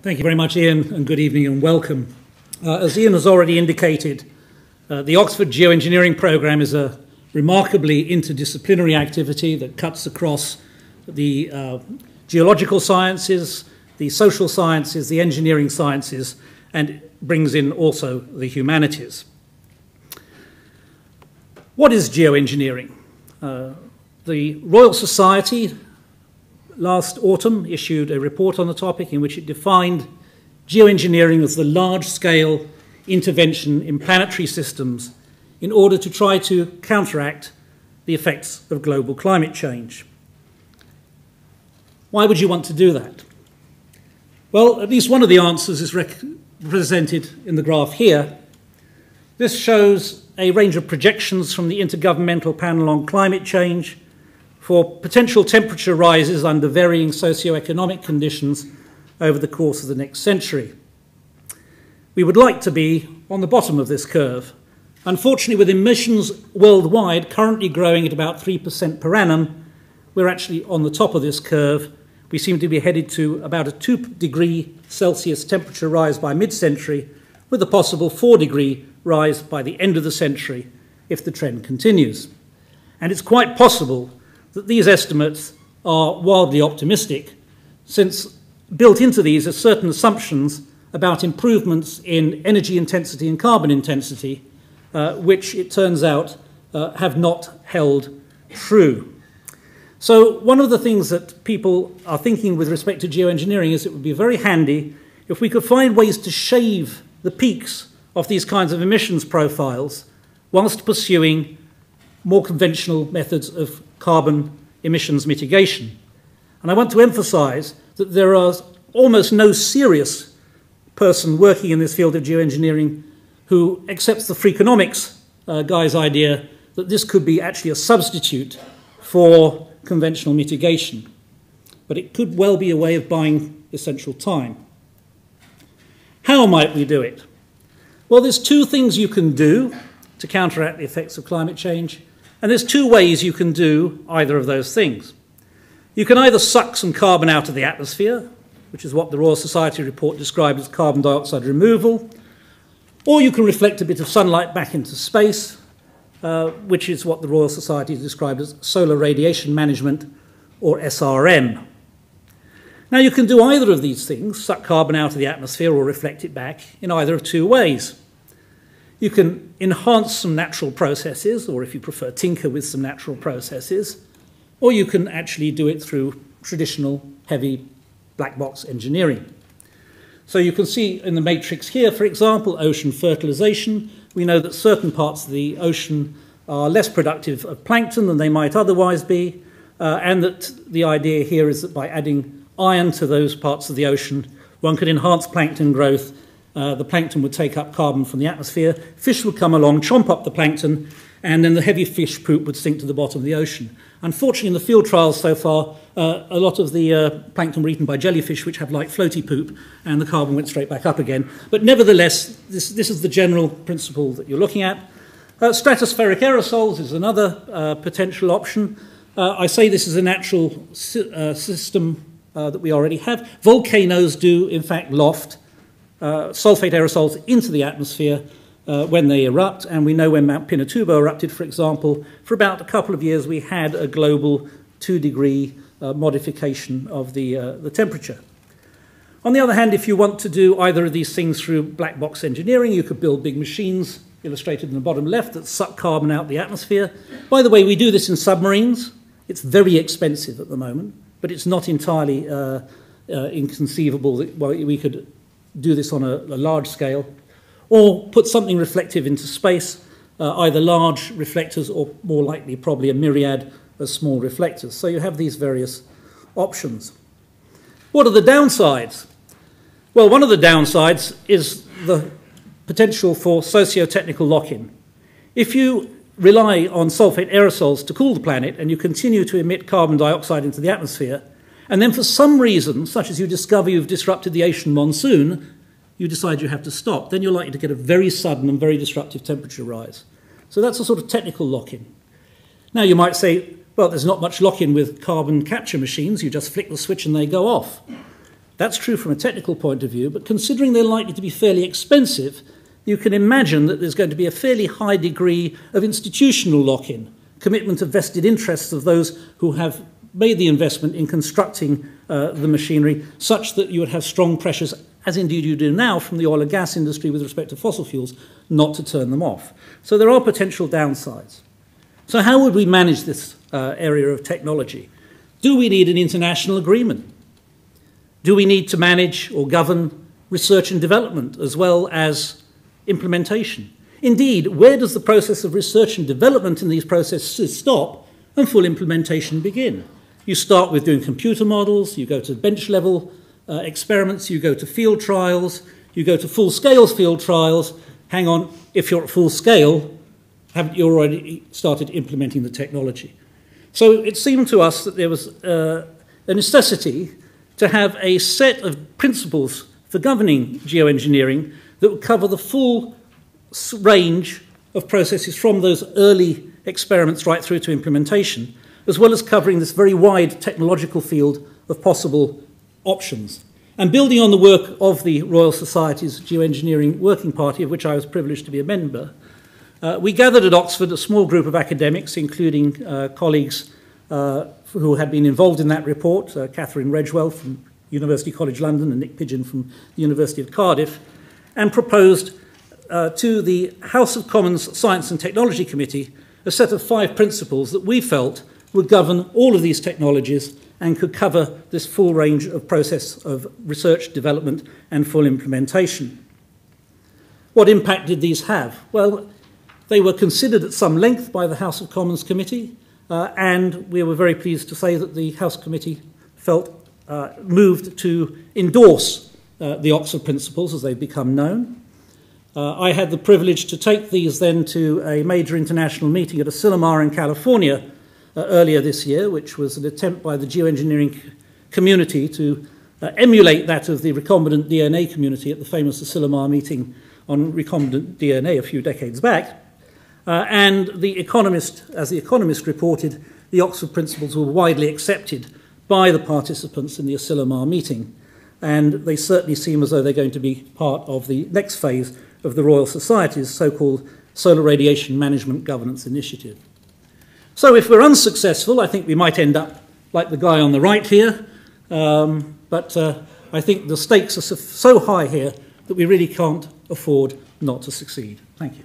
Thank you very much, Ian, and good evening and welcome. As Ian has already indicated, the Oxford Geoengineering Programme is a remarkably interdisciplinary activity that cuts across the geological sciences, the social sciences, the engineering sciences, and brings in also the humanities. What is geoengineering? The Royal Society last autumn issued a report on the topic in which it defined geoengineering as the large-scale intervention in planetary systems in order to try to counteract the effects of global climate change. Why would you want to do that? Well, at least one of the answers is represented in the graph here. This shows a range of projections from the Intergovernmental Panel on Climate Change for potential temperature rises under varying socio-economic conditions over the course of the next century. We would like to be on the bottom of this curve. Unfortunately, with emissions worldwide currently growing at about 3% per annum, we're actually on the top of this curve. We seem to be headed to about a 2-degree Celsius temperature rise by mid-century, with a possible 4-degree rise by the end of the century if the trend continues. And it's quite possible that these estimates are wildly optimistic, since built into these are certain assumptions about improvements in energy intensity and carbon intensity, which it turns out have not held true. So one of the things that people are thinking with respect to geoengineering is it would be very handy if we could find ways to shave the peaks of these kinds of emissions profiles whilst pursuing more conventional methods of carbon emissions mitigation. And I want to emphasize that there are almost no serious person working in this field of geoengineering who accepts the Freakonomics guy's idea that this could be actually a substitute for conventional mitigation. But it could well be a way of buying essential time. How might we do it? Well, there's two things you can do to counteract the effects of climate change, and there's two ways you can do either of those things. You can either suck some carbon out of the atmosphere, which is what the Royal Society report described as carbon dioxide removal, or you can reflect a bit of sunlight back into space, which is what the Royal Society described as solar radiation management, or SRM. Now, you can do either of these things, suck carbon out of the atmosphere or reflect it back, in either of two ways. You can enhance some natural processes, or if you prefer, tinker with some natural processes, or you can actually do it through traditional heavy black box engineering. So you can see in the matrix here, for example, ocean fertilization. We know that certain parts of the ocean are less productive of plankton than they might otherwise be, and that the idea here is that by adding iron to those parts of the ocean, one could enhance plankton growth. The plankton would take up carbon from the atmosphere, fish would come along, chomp up the plankton, and then the heavy fish poop would sink to the bottom of the ocean. Unfortunately, in the field trials so far, a lot of the plankton were eaten by jellyfish, which have light floaty poop, and the carbon went straight back up again. But nevertheless, this is the general principle that you're looking at. Stratospheric aerosols is another potential option. I say this is a natural system that we already have. Volcanoes do, in fact, loft sulfate aerosols into the atmosphere when they erupt, and we know when Mount Pinatubo erupted, for example, for about a couple of years we had a global 2-degree modification of the temperature. On the other hand, if you want to do either of these things through black box engineering, you could build big machines, illustrated in the bottom left, that suck carbon out of the atmosphere. By the way, we do this in submarines. It's very expensive at the moment, but it's not entirely inconceivable that we could do this on a large scale, or put something reflective into space, either large reflectors or more likely probably a myriad of small reflectors. So you have these various options. What are the downsides? Well, one of the downsides is the potential for socio-technical lock-in. If you rely on sulfate aerosols to cool the planet and you continue to emit carbon dioxide into the atmosphere, and then for some reason, such as you discover you've disrupted the Asian monsoon, you decide you have to stop, then you're likely to get a very sudden and very disruptive temperature rise. So that's a sort of technical lock-in. Now you might say, well, there's not much lock-in with carbon capture machines. You just flick the switch and they go off. That's true from a technical point of view, but considering they're likely to be fairly expensive, you can imagine that there's going to be a fairly high degree of institutional lock-in, commitment of vested interests of those who have made the investment in constructing the machinery, such that you would have strong pressures, as indeed you do now from the oil and gas industry with respect to fossil fuels, not to turn them off. So there are potential downsides. So how would we manage this area of technology? Do we need an international agreement? Do we need to manage or govern research and development as well as implementation? Indeed, where does the process of research and development in these processes stop and full implementation begin? You start with doing computer models, you go to bench-level experiments, you go to field trials, you go to full-scale field trials. Hang on, if you're at full scale, haven't you already started implementing the technology? So it seemed to us that there was a necessity to have a set of principles for governing geoengineering that would cover the full range of processes from those early experiments right through to implementation, as well as covering this very wide technological field of possible options. And building on the work of the Royal Society's Geoengineering Working Party, of which I was privileged to be a member, we gathered at Oxford a small group of academics, including colleagues who had been involved in that report, Catherine Redgewell from University College London and Nick Pidgeon from the University of Cardiff, and proposed to the House of Commons Science and Technology Committee a set of 5 principles that we felt would govern all of these technologies and could cover this full range of process of research, development, and full implementation. What impact did these have? Well, they were considered at some length by the House of Commons Committee, and we were very pleased to say that the House Committee felt moved to endorse the Oxford Principles as they've become known. I had the privilege to take these then to a major international meeting at Asilomar in California earlier this year, which was an attempt by the geoengineering community to emulate that of the recombinant DNA community at the famous Asilomar meeting on recombinant DNA a few decades back. And the Economist, as the Economist reported, the Oxford Principles were widely accepted by the participants in the Asilomar meeting, and they certainly seem as though they're going to be part of the next phase of the Royal Society's so-called Solar Radiation Management Governance Initiative. So if we're unsuccessful, I think we might end up like the guy on the right here, but I think the stakes are so high here that we really can't afford not to succeed. Thank you.